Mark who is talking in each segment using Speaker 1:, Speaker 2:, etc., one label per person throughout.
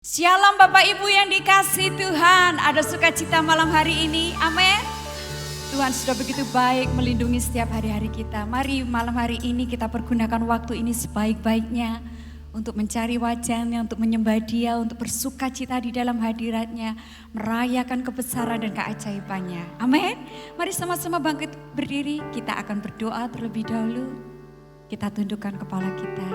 Speaker 1: Shalom Bapak Ibu yang dikasihi Tuhan, ada sukacita malam hari ini, amin. Tuhan sudah begitu baik melindungi setiap hari-hari kita. Mari malam hari ini kita pergunakan waktu ini sebaik-baiknya untuk mencari wajahnya, untuk menyembah Dia, untuk bersukacita di dalam hadiratnya, merayakan kebesaran dan keajaibannya, amin. Mari sama-sama bangkit berdiri, kita akan berdoa terlebih dahulu. Kita tundukkan kepala kita.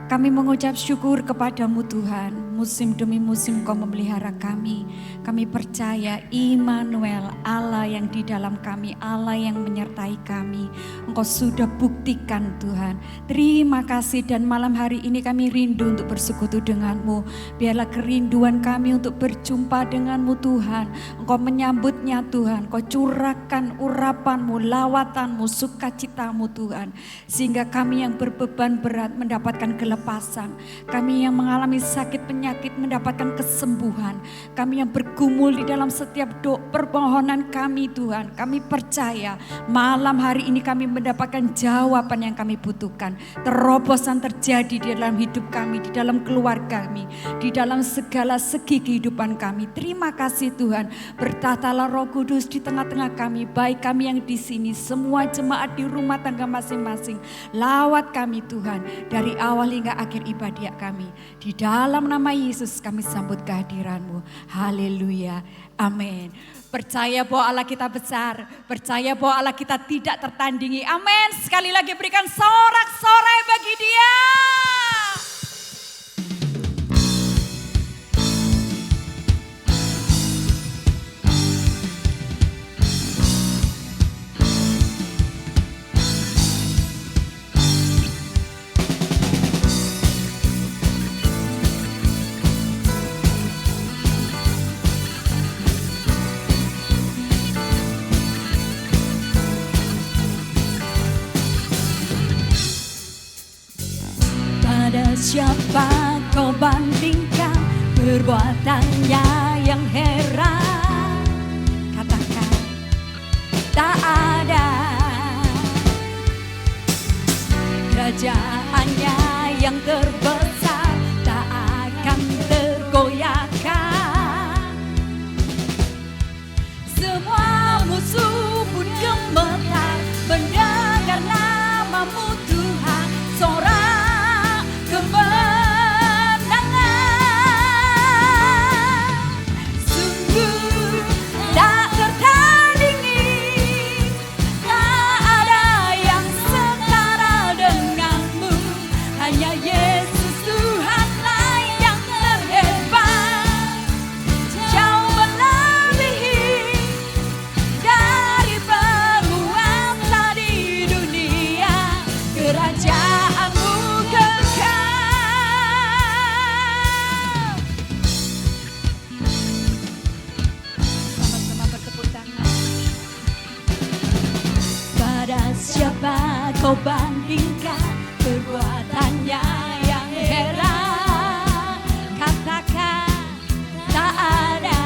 Speaker 1: Kami mengucap syukur kepadamu Tuhan, musim demi musim Kau memelihara kami. Kami percaya Immanuel, Allah yang di dalam kami, Allah yang menyertai kami. Engkau sudah buktikan Tuhan. Terima kasih dan malam hari ini kami rindu untuk bersekutu denganmu. Biarlah kerinduan kami untuk berjumpa denganmu Tuhan. Engkau menyambutnya Tuhan, Kau curahkan urapanmu, lawatanmu, sukacitamu Tuhan. Sehingga kami yang berbeban berat mendapatkan kelepasan. Kami yang mengalami sakit penyakit mendapatkan kesembuhan. Kami yang bergumul di dalam setiap permohonan kami Tuhan. Kami percaya malam hari ini kami mendapatkan jawaban yang kami butuhkan. Terobosan terjadi di dalam hidup kami, di dalam keluarga kami, di dalam segala segi kehidupan kami. Terima kasih Tuhan. Bertatalah Roh Kudus di tengah-tengah kami, baik kami yang di sini, semua jemaat di rumah tangga masing-masing. Lawat kami Tuhan dari awal hingga akhir ibadah kami. Di dalam nama Yesus kami sambut kehadiran-Mu. Haleluya. Amin. Percaya bahwa Allah kita besar. Percaya bahwa Allah kita tidak tertandingi. Amin. Sekali lagi berikan sorak-sorai bagi Dia. Siapa kau bandingkan perbuatannya yang heran? Katakan tak ada. Kerajaannya yang terbesar tak akan tergoyahkan. Semua musuh pun gemetar mendengar namamu Tuhan. Sorak kau bandingkan perbuatannya yang heran. Katakan tak ada.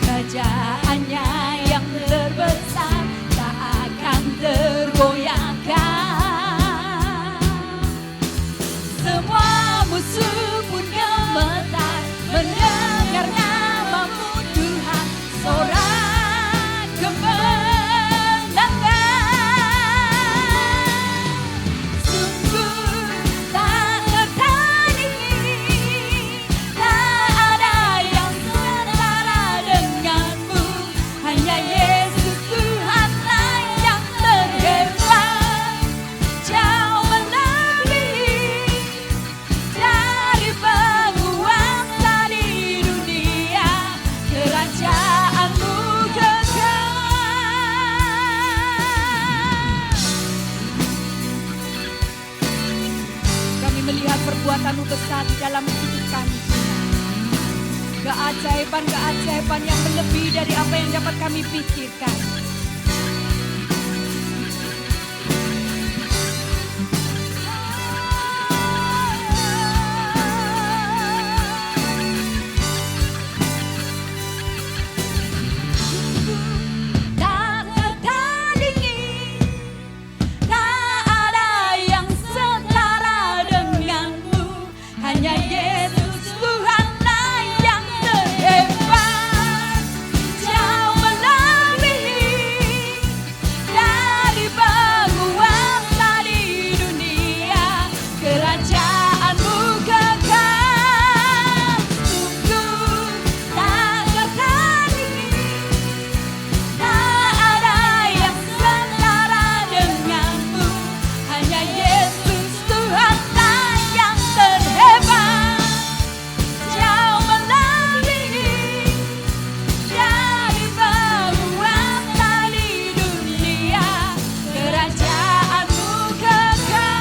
Speaker 1: Kerajaannya yang terbesar tak akan tergoyahkan. Semua musuh pun gemetar mendengar namamu Tuhan. Sorak perbuatan-Mu besar di dalam hidup kami. Keajaiban-keajaiban yang melebihi dari apa yang dapat kami pikirkan. Tak tertandingi, tak ada yang setara denganmu. hanya Yesus Tuhanlah yang terhebat, jauh melebihi dari penguasa di dunia. Kerajaanmu kekal, sungguh tak tertandingi. Tak ada yang setara denganmu, hanya Yesus Tuhanlah yang terhebat, jauh melebihi dari penguasa di dunia. Kerajaanmu kekal.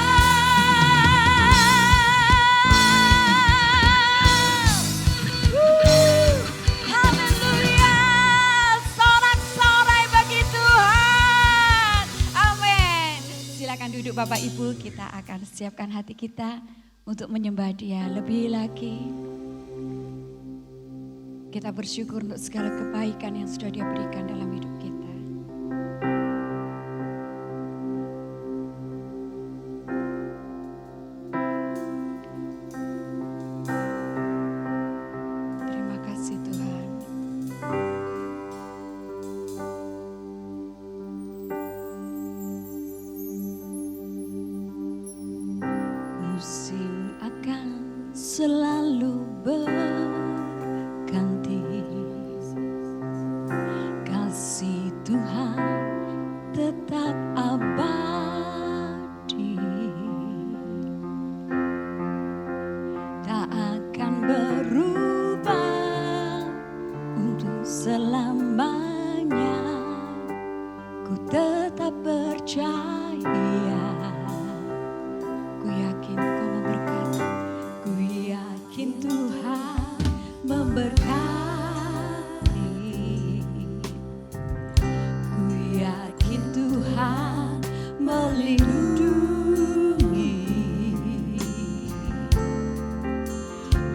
Speaker 1: Haleluya, sorak-sorai bagi Tuhan. Amin. Silakan duduk Bapak Ibu, kita akan siapkan hati kita untuk menyembah Dia lebih lagi. Kita bersyukur untuk segala kebaikan yang sudah Dia berikan dalam hidup kita. Terima kasih Tuhan. Musim akan selalu berganti, kasih Tuhan tetap abadi, tak akan berubah untuk selamanya. Ku tetap percaya, ku yakin Kau memberkati, ku yakin Tuhan memberkati, ku yakin Tuhan melindungi.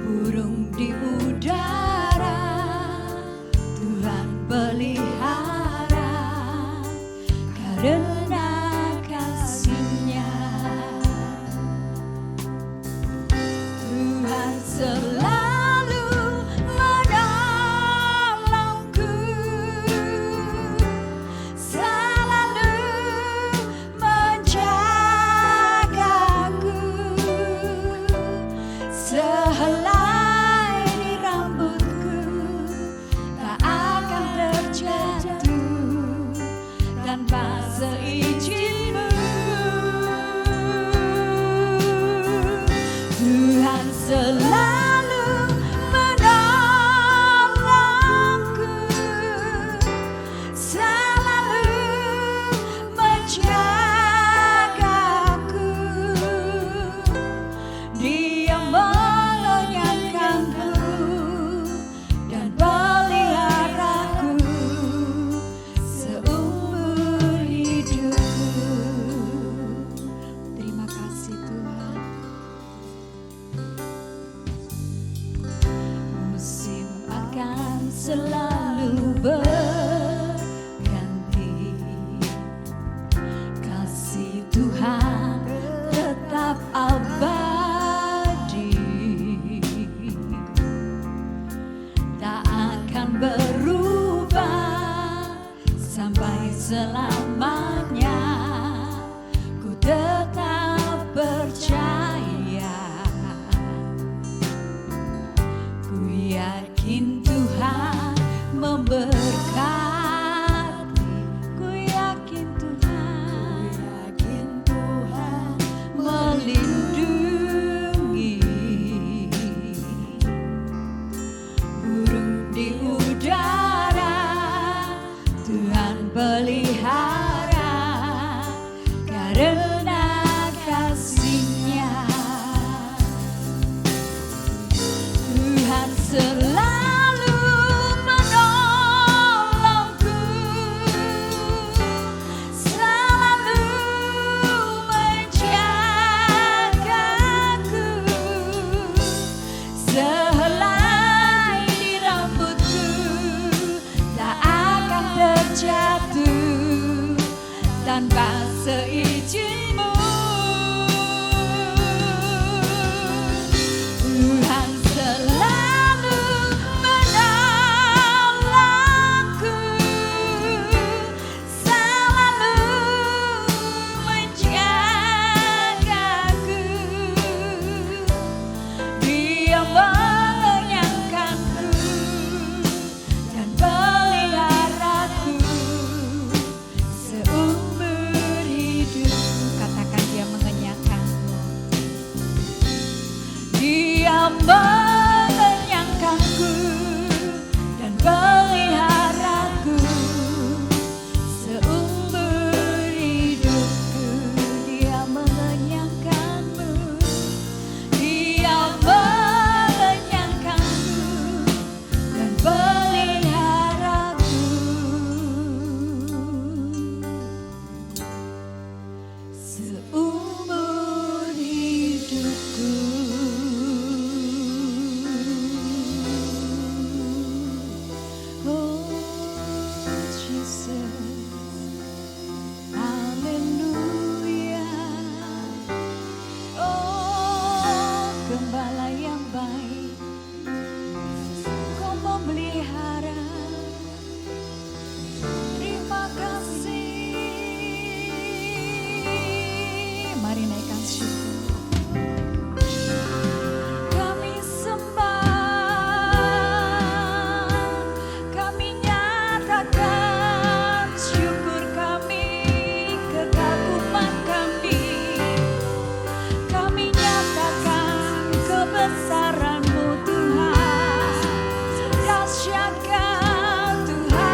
Speaker 1: Burung di udara Tuhan pelihara, karena kasih-Nya Tuhan selalu menolongku, selalu menjagaku. Sehelai di rambutku tak akan terjatuh tanpa seizin-Mu. Tuhan selalu menolongku, selalu menjagaku. Dia mengenyangkanku dan peliharaku seumur hidupku. Terima kasih Tuhan. Musim akan selalu berganti, kasih Tuhan tetap abadi, tak akan berubah sampai selamanya. Ku tetap percaya, ku yakin Tuhan memberkati, ku yakin Tuhan melindungi. Burung di udara Tuhan pelihara, karena kasih-Nya. Tuhan selalu menolongku, selalu menjagaku. Sehelai di rambutku tak akan terjatuh tanpa seizin-Mu. menyangkanku dan peliharaku seumur hidupku. Dia mengenyangkanmu, Dia mengenyangkanku dan peliharaku seumur hidupku. Oh Jesus, haleluya. Oh gembala yang baik, Kau memelihara. Terima kasih. Mari naikkan syukur. Kami sembah, kami nyatakan syukur kami, kekaguman kami. Kami nyatakan kebesaran-Mu Tuhan, dahsyat Kau Tuhan.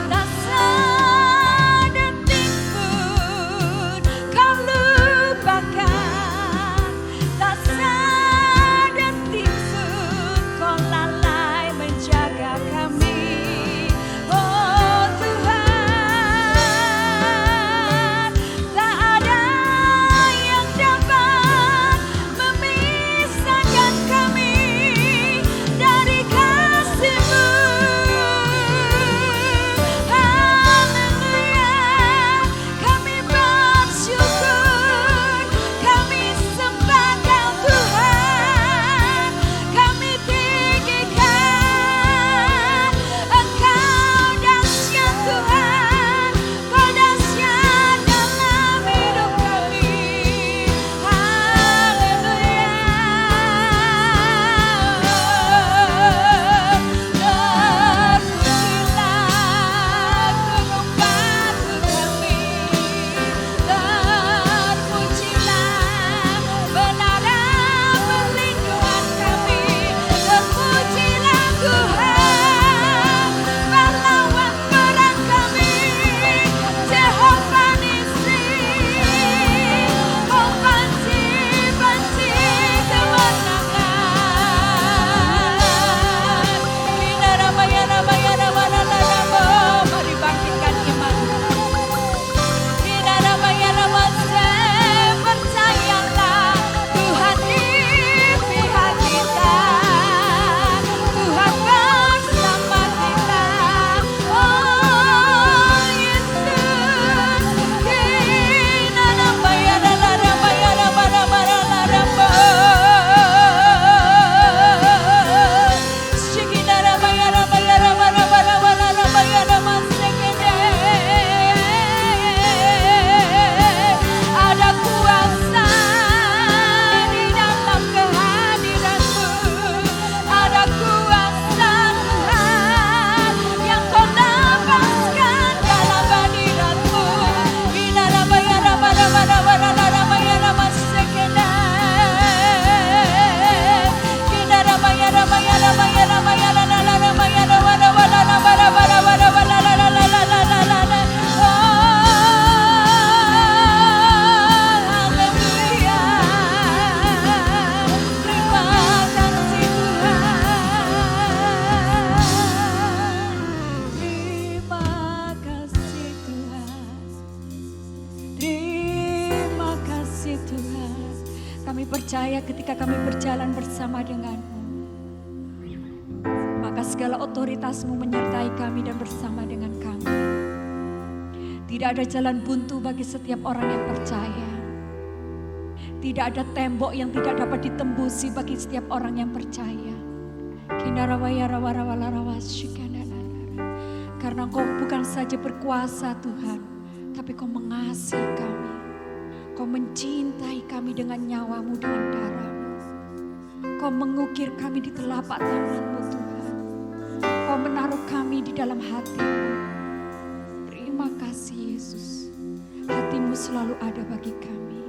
Speaker 1: Tak sedetik pun Kau lupakan, tak sedetik pun Kau lalai menjaga kami. Oh Tuhan, tak ada yang dapat memisahkan kami dari kasih-Mu. Haleluya, kami bersyukur, kami sembah Kau Tuhan, kami tinggikan Engkau dahsyat Tuhan, Kau dahsyat dalam hidup kami. Haleluya. Terpujilah gunung batu kami, terpujilah menara perlindungan kami, terpujilah Tuhan pahlawan perang kami, Jehovah Nissi, Kau banci-banci kemenangan. Mari bangkitkan iman. Percayalah Tuhan di pihak kita, Tuhan bersama kita. Oh Yesus, ada kuasa di dalam kehadiran-Mu, ada kuasa Tuhan yang Kau lepaskan dalam hadirat-Mu. Terima kasih Tuhan. Kami percaya ketika kami berjalan bersama dengan-Mu, maka segala otoritas-Mu menyertai kami dan bersama dengan kami. Tidak ada jalan buntu bagi setiap orang yang percaya. Tidak ada tembok yang tidak dapat ditembusi bagi setiap orang yang percaya. Karena Engkau bukan saja berkuasa Tuhan, tapi Kau mengasihi kami. Kau mencintai kami dengan nyawa-Mu, dengan darah-Mu. Kau mengukir kami di telapak tangan-Mu Tuhan. Kau menaruh kami di dalam hati-Mu. Terima kasih Yesus. Hati-Mu selalu ada bagi kami.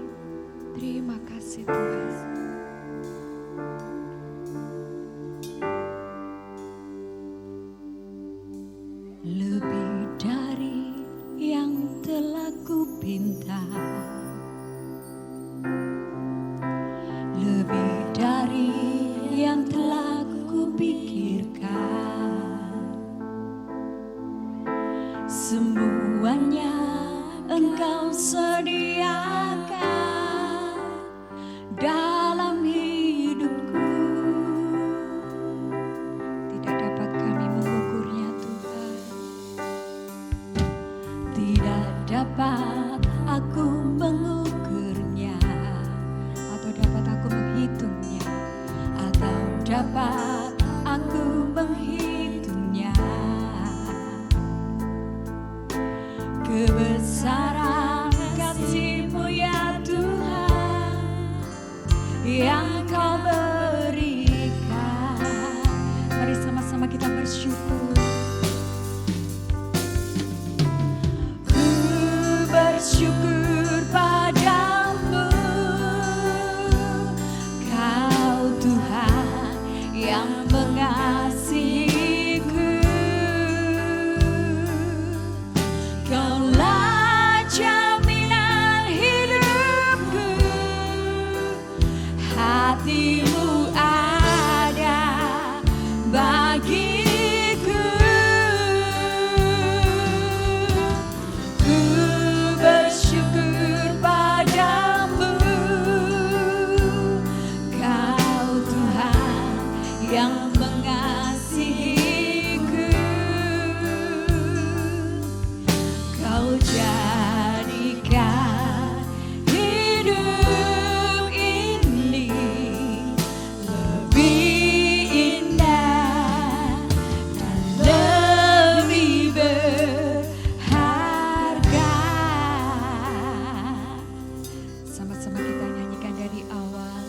Speaker 1: sama-sama kita nyanyikan dari awal.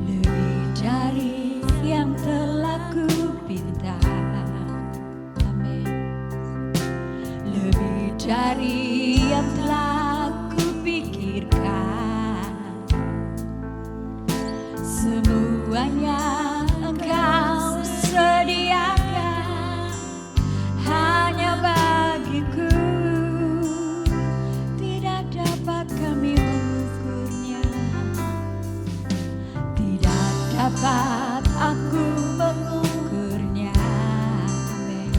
Speaker 1: Lebih dari yang telah ku pinta, amin. Lebih dari yang telah ku pikirkan, semuanya Engkau sediakan hanya bagiku. Tidak dapat kami mengukurnya, tidak dapat aku mengukurnya, amin.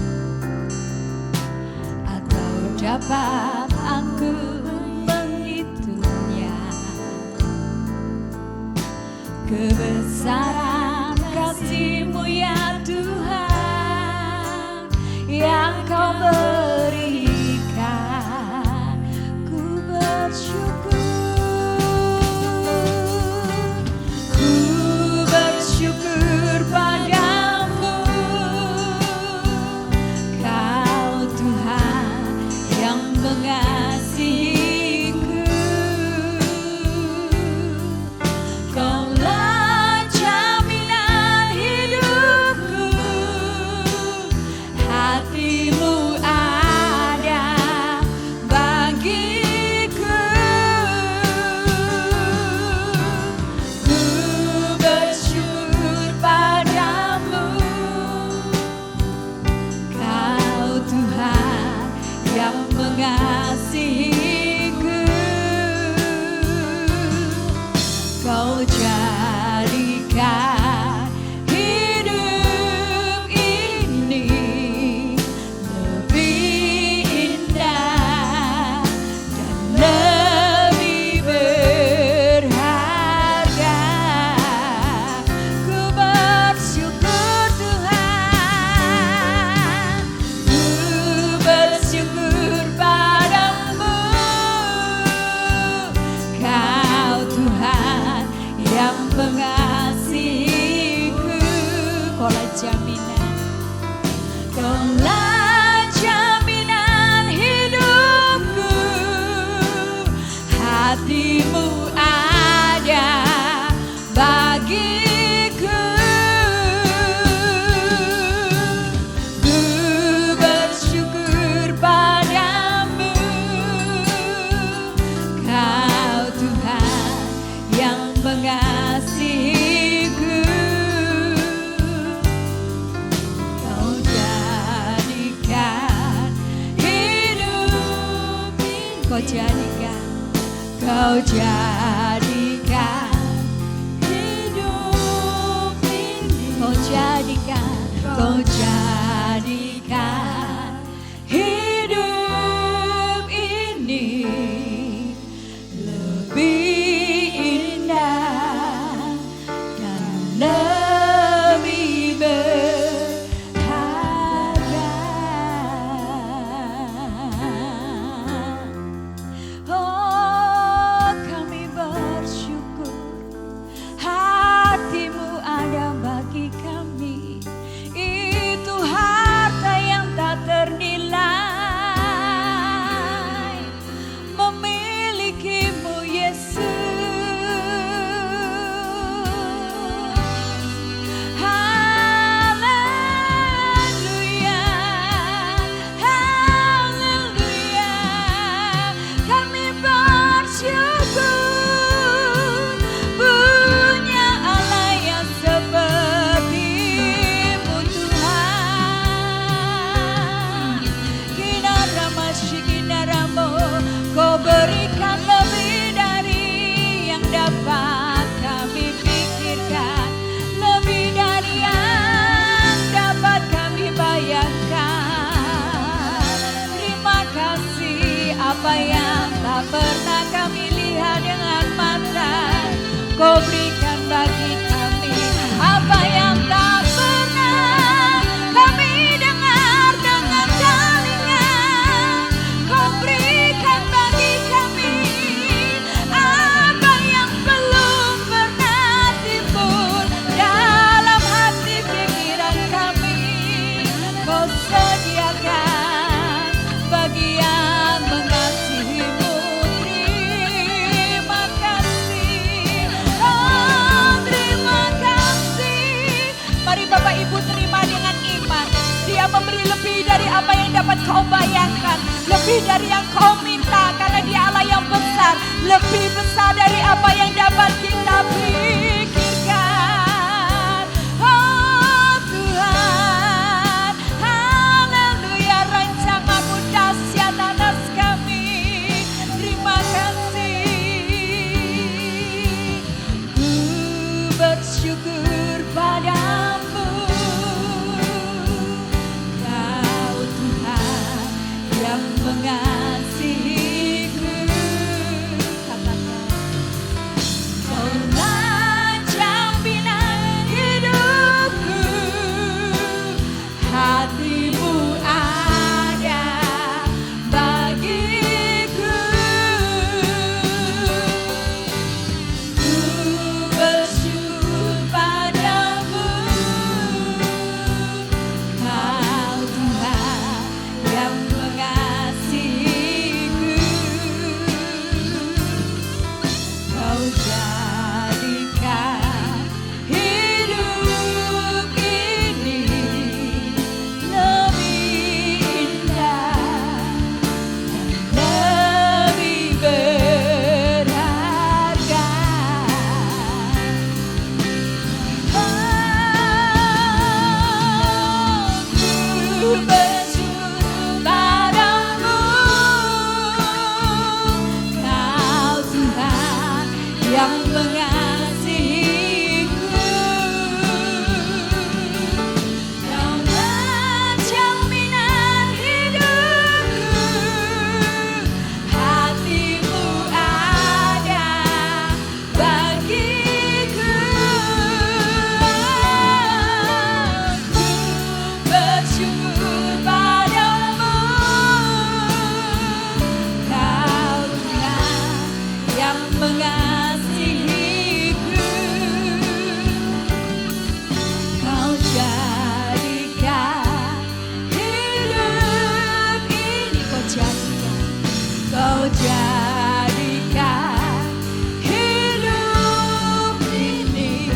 Speaker 1: Atau dapat aku menghitungnya. Kebesaran kasih-Mu ya Tuhan yang Kau berikan, ku bersyukur. Ku bersyukur padamu, Kau Tuhan yang mengasihiku. Kaulah jaminan hidupku, hati-Mu ada bagiku. Ku bersyukur padamu, Kau Tuhan yang mengasihiku. Kau jadikan hidup ini lebih indah dan lebih berharga. Ku bersyukur Tuhan, ku bersyukur padamu, Kau Tuhan yang mengasihiku. Kaulah jaminan, Kaulah jaminan hidupku, hati-Mu ada bagiku. Ku bersyukur padamu, Kau Tuhan yang mengasihiku. Kau jadikan hidup ini, Kau jadikan hidup ini, Kau jadikan hidup ini lebih indah dan lebih berharga. Oh, kami bersyukur hati-Mu ada bagi kami. Itu harta yang tak ternilai, memilikimu Yesus. Haleluya, haleluya. Kami bersyukur punya Allah yang seperti-Mu Tuhan. Kinarama shikinaramo, Kau berikan lebih dari yang dapat kami pikirkan, lebih dari yang dapat kami bayangkan. Terima kasih, apa yang tak pernah kami lihat dengan mata, Kau berikan bagi kami. Apa yang tak pernah kami dengar dengan telinga, Kau berikan bagi kami. Apa yang belum lebih dari yang kau minta, karena Dia Allah yang besar, lebih besar dari apa yang dapat kita pikirkan. Oh Tuhan, haleluya, rancangan-Mu dahsyat atas kami. Terima kasih. Ku bersyukur padamu, Kau Tuhan yang mengasihiku. Katakan, Kaulah jaminan hidupku, hati-Mu ada bagiku. Ku bersyukur padamu, Kau Tuhan yang mengasihiku. Kau jadikan hidup ini lebih indah dan lebih berharga. Ku bersyukur padamu, Kau Tuhan yang mengasihiku. Kaulah jaminan hidupku, hati-Mu ada bagiku. Ku bersyukur padamu, Kau Tuhan yang mengasihiku. Kau jadikan hidup ini, Kau jadikan hidup ini,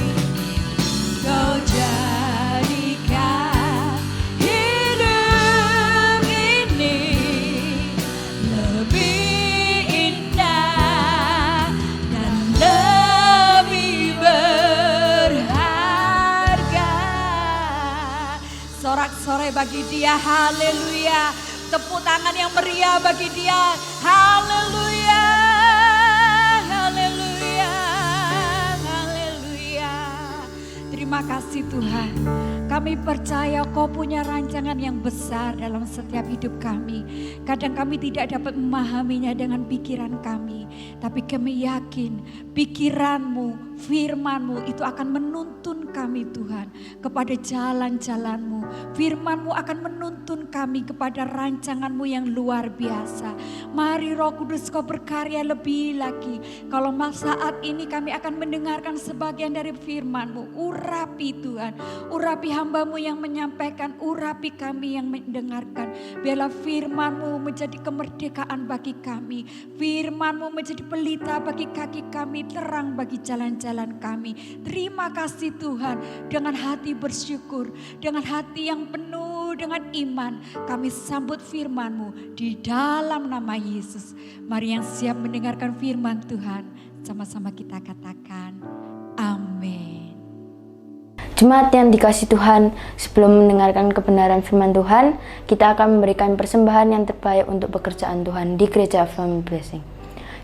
Speaker 1: Kau jadikan hidup ini lebih indah dan lebih berharga. Sorak-sorai bagi Dia, haleluya. Tepuk tangan yang meriah bagi Dia, haleluya, haleluya, haleluya. Terima kasih Tuhan. Kami percaya Kau punya rancangan yang besar dalam setiap hidup kami. Kadang kami tidak dapat memahaminya dengan pikiran kami, tapi kami yakin pikiran-Mu, firman-Mu itu akan menuntun kami Tuhan kepada jalan-jalan-Mu. Firman-Mu akan menuntun kami kepada rancangan-Mu yang luar biasa. Mari Roh Kudus Kau berkarya lebih lagi. Kalau saat ini kami akan mendengarkan sebagian dari firman-Mu, urapi Tuhan, urapi hamba-Mu yang menyampaikan, urapi kami yang mendengarkan. Biarlah firman-Mu menjadi kemerdekaan bagi kami, firman-Mu menjadi pelita bagi kaki kami, terang bagi jalan-jalan kami. Terima kasih Tuhan, dengan hati bersyukur, dengan hati yang penuh dengan iman, kami sambut firman-Mu di dalam nama Yesus. Mari yang siap mendengarkan firman Tuhan, sama-sama kita katakan amin.
Speaker 2: Jemaat yang dikasihi Tuhan, sebelum mendengarkan kebenaran firman Tuhan, kita akan memberikan persembahan yang terbaik untuk pekerjaan Tuhan di Gereja Family Blessing.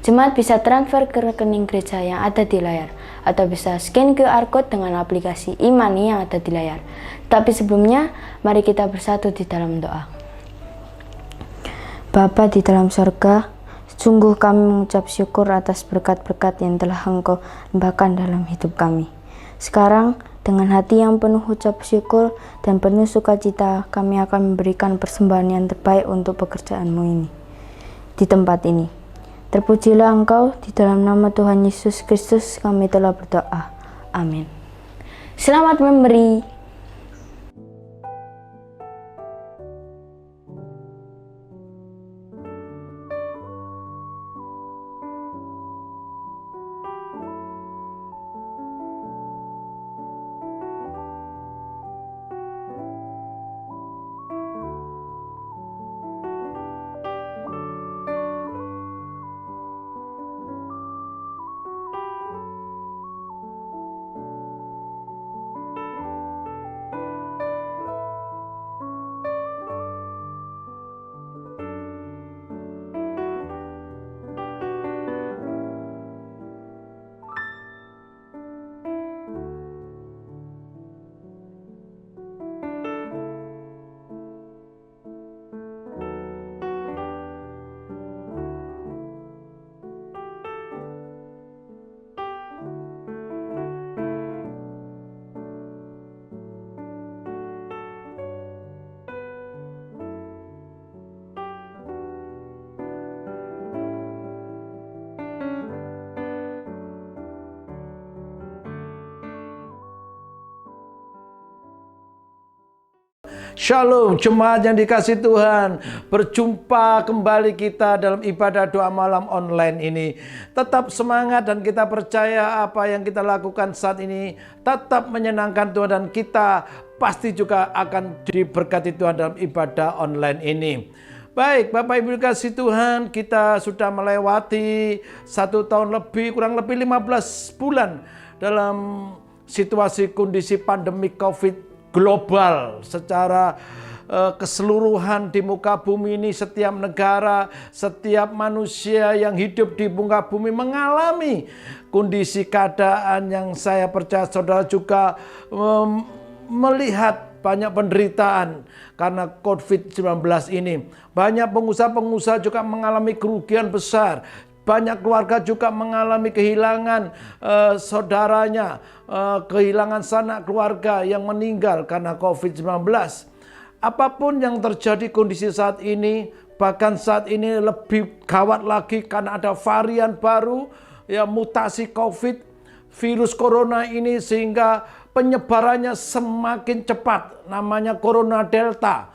Speaker 2: Jemaat bisa transfer ke rekening gereja yang ada di layar, atau bisa scan QR Code dengan aplikasi e-money yang ada di layar. Tapi sebelumnya, mari kita bersatu di dalam doa. Bapa di dalam surga, sungguh kami mengucap syukur atas berkat-berkat yang telah Engkau limpahkan dalam hidup kami. Sekarang, dengan hati yang penuh ucap syukur dan penuh sukacita, kami akan memberikan persembahan yang terbaik untuk pekerjaan-Mu ini. Di tempat ini, terpujilah Engkau, di dalam nama Tuhan Yesus Kristus kami telah berdoa. Amin. Selamat memberi.
Speaker 3: Shalom, jemaat yang dikasih Tuhan. Berjumpa kembali kita dalam ibadah doa malam online ini. Tetap semangat dan kita percaya apa yang kita lakukan saat ini tetap menyenangkan Tuhan, dan kita pasti juga akan diberkati Tuhan dalam ibadah online ini. Baik, Bapak Ibu dikasih Tuhan, kita sudah melewati 1 tahun lebih, kurang lebih 15 bulan dalam situasi kondisi pandemi COVID global secara keseluruhan di muka bumi ini. Setiap negara, setiap manusia yang hidup di muka bumi mengalami kondisi keadaan yang saya percaya saudara juga melihat banyak penderitaan karena COVID-19 ini. Banyak pengusaha-pengusaha juga mengalami kerugian besar. Banyak keluarga juga mengalami kehilangan saudaranya, kehilangan sanak keluarga yang meninggal karena COVID-19. Apapun yang terjadi kondisi saat ini, bahkan saat ini lebih gawat lagi karena ada varian baru, ya, mutasi COVID, virus corona ini, sehingga penyebarannya semakin cepat, namanya Corona Delta.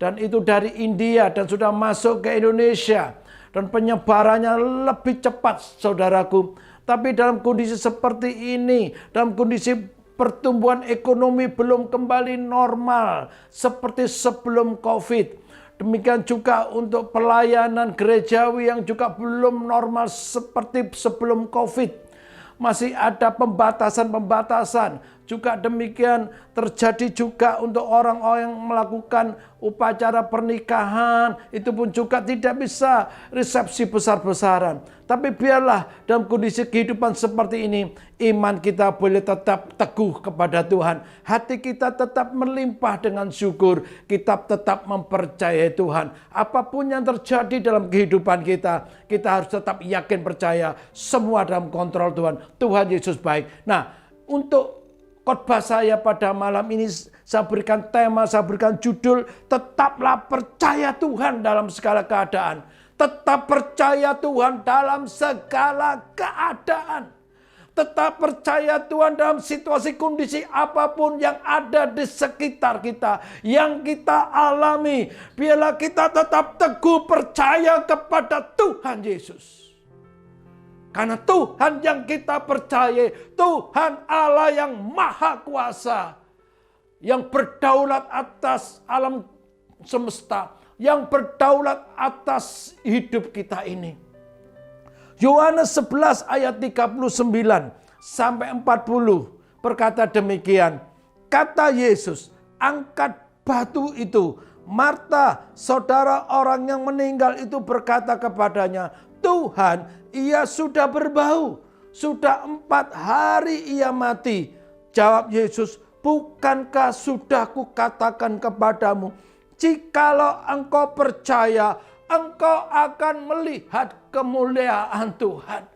Speaker 3: Dan itu dari India dan sudah masuk ke Indonesia. Dan penyebarannya lebih cepat, saudaraku. Tapi dalam kondisi seperti ini, dalam kondisi pertumbuhan ekonomi belum kembali normal seperti sebelum COVID. Demikian juga untuk pelayanan gerejawi yang juga belum normal seperti sebelum COVID. Masih ada pembatasan-pembatasan. Juga demikian terjadi juga untuk orang-orang yang melakukan upacara pernikahan. Itu pun juga tidak bisa resepsi besar-besaran. Tapi biarlah dalam kondisi kehidupan seperti ini, iman kita boleh tetap teguh kepada Tuhan. Hati kita tetap melimpah dengan syukur. Kita tetap mempercayai Tuhan. Apapun yang terjadi dalam kehidupan kita, kita harus tetap yakin percaya semua dalam kontrol Tuhan. Tuhan Yesus baik. Nah, untuk khotbah saya pada malam ini, saya berikan tema, saya berikan judul, tetaplah percaya Tuhan dalam segala keadaan. Tetap percaya Tuhan dalam segala keadaan. Tetap percaya Tuhan dalam situasi kondisi apapun yang ada di sekitar kita, yang kita alami. Biarlah kita tetap teguh percaya kepada Tuhan Yesus. Karena Tuhan yang kita percaya, Tuhan Allah yang maha kuasa, yang berdaulat atas alam semesta, yang berdaulat atas hidup kita ini. Yohanes 11 ayat 39 sampai 40 berkata demikian. Kata Yesus, angkat batu itu. Marta, saudara orang yang meninggal itu, berkata kepadanya, Tuhan, ia sudah berbau. Sudah 4 hari ia mati. Jawab Yesus, bukankah sudah kukatakan kepadamu, jikalau engkau percaya, engkau akan melihat kemuliaan Tuhan.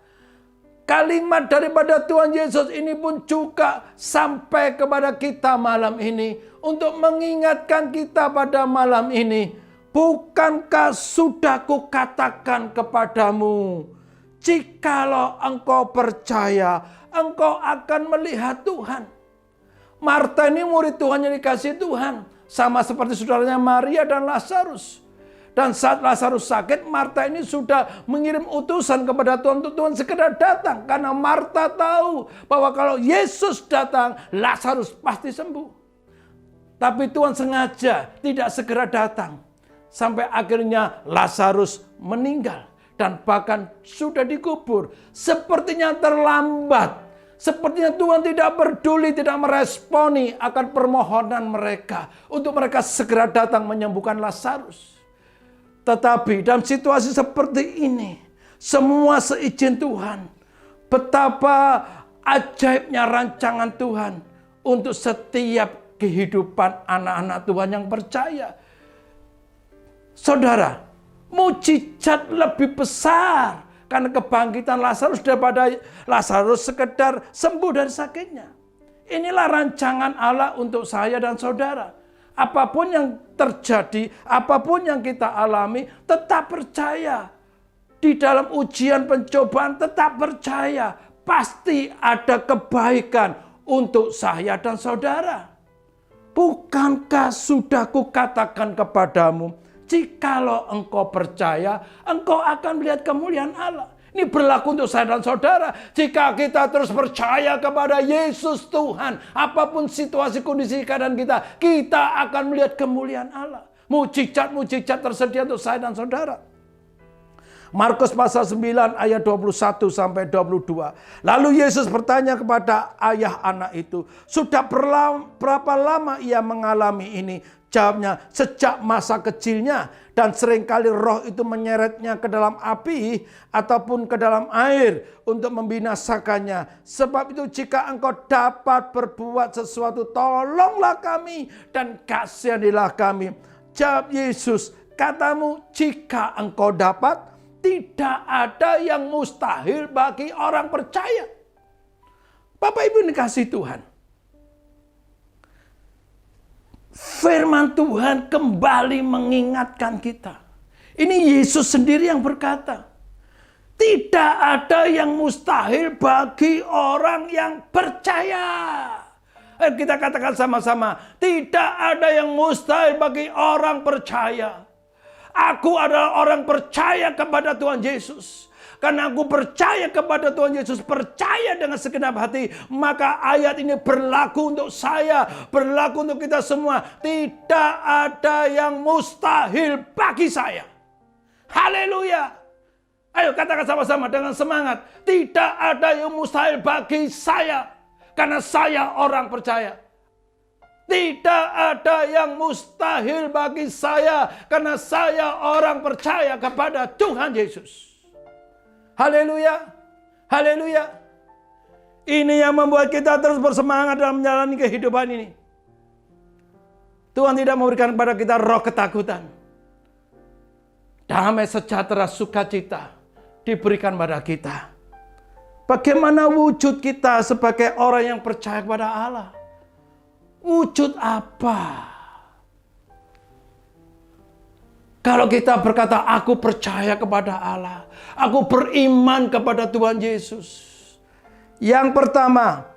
Speaker 3: Kalimat daripada Tuhan Yesus ini pun juga sampai kepada kita malam ini. Untuk mengingatkan kita pada malam ini. Bukankah sudah kukatakan kepadamu, jikalau engkau percaya, engkau akan melihat Tuhan. Marta ini murid Tuhan yang dikasih Tuhan. Sama seperti saudaranya Maria dan Lazarus. Dan saat Lazarus sakit, Marta ini sudah mengirim utusan kepada Tuhan untuk Tuhan segera datang. Karena Marta tahu bahwa kalau Yesus datang, Lazarus pasti sembuh. Tapi Tuhan sengaja tidak segera datang. Sampai akhirnya Lazarus meninggal. Dan bahkan sudah dikubur. Sepertinya terlambat. Sepertinya Tuhan tidak peduli, tidak meresponi akan permohonan mereka. Untuk mereka segera datang menyembuhkan Lazarus. Tetapi dalam situasi seperti ini, semua seizin Tuhan. Betapa ajaibnya rancangan Tuhan untuk setiap kehidupan anak-anak Tuhan yang percaya. Saudara, mujizat lebih besar karena kebangkitan Lazarus daripada Lazarus sekedar sembuh dari sakitnya. Inilah rancangan Allah untuk saya dan saudara. Apapun yang terjadi, apapun yang kita alami, tetap percaya. Di dalam ujian pencobaan tetap percaya. Pasti ada kebaikan untuk saya dan saudara. Bukankah sudah kukatakan kepadamu, jikalau engkau percaya, engkau akan melihat kemuliaan Allah. Ini berlaku untuk saya dan saudara. Jika kita terus percaya kepada Yesus Tuhan, apapun situasi kondisi keadaan kita, kita akan melihat kemuliaan Allah. Mujizat-mujizat tersedia untuk saya dan saudara. Markus pasal 9 ayat 21 sampai 22. Lalu Yesus bertanya kepada ayah anak itu, sudah berapa lama ia mengalami ini? Jawabnya, sejak masa kecilnya, dan seringkali roh itu menyeretnya ke dalam api ataupun ke dalam air untuk membinasakannya. Sebab itu jika engkau dapat berbuat sesuatu, tolonglah kami dan kasihanilah kami. Jawab Yesus, katamu jika engkau dapat, tidak ada yang mustahil bagi orang percaya. Bapak Ibu dikasih Tuhan. Firman Tuhan kembali mengingatkan kita. Ini Yesus sendiri yang berkata, tidak ada yang mustahil bagi orang yang percaya. Kita katakan sama-sama, tidak ada yang mustahil bagi orang percaya. Aku adalah orang percaya kepada Tuhan Yesus. Karena aku percaya kepada Tuhan Yesus, percaya dengan segenap hati, maka ayat ini berlaku untuk saya, berlaku untuk kita semua. Tidak ada yang mustahil bagi saya. Haleluya. Ayo katakan sama-sama dengan semangat. Tidak ada yang mustahil bagi saya, karena saya orang percaya. Tidak ada yang mustahil bagi saya, karena saya orang percaya kepada Tuhan Yesus. Haleluya. Haleluya. Ini yang membuat kita terus bersemangat dalam menjalani kehidupan ini. Tuhan tidak memberikan kepada kita roh ketakutan. Damai, sejahtera, sukacita diberikan pada kita. Bagaimana wujud kita sebagai orang yang percaya kepada Allah? Wujud apa? Kalau kita berkata, aku percaya kepada Allah, aku beriman kepada Tuhan Yesus. Yang pertama,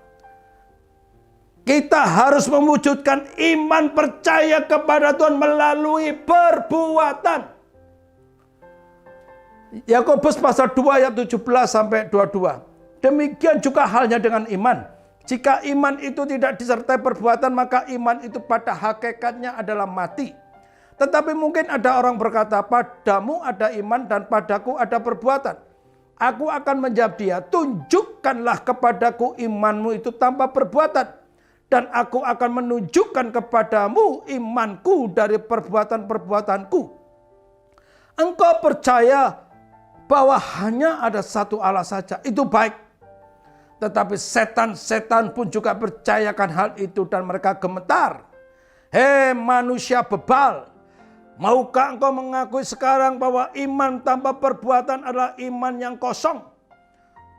Speaker 3: kita harus mewujudkan iman percaya kepada Tuhan melalui perbuatan. Yakobus pasal 2 ayat 17 sampai 22. Demikian juga halnya dengan iman. Jika iman itu tidak disertai perbuatan, maka iman itu pada hakikatnya adalah mati. Tetapi mungkin ada orang berkata, padamu ada iman dan padaku ada perbuatan. Aku akan menjawab dia, tunjukkanlah kepadaku imanmu itu tanpa perbuatan. Dan aku akan menunjukkan kepadamu imanku dari perbuatan-perbuatanku. Engkau percaya bahwa hanya ada satu Allah saja, itu baik. Tetapi setan-setan pun juga percayakan hal itu dan mereka gemetar. Hei manusia bebal, maukah engkau mengakui sekarang bahwa iman tanpa perbuatan adalah iman yang kosong?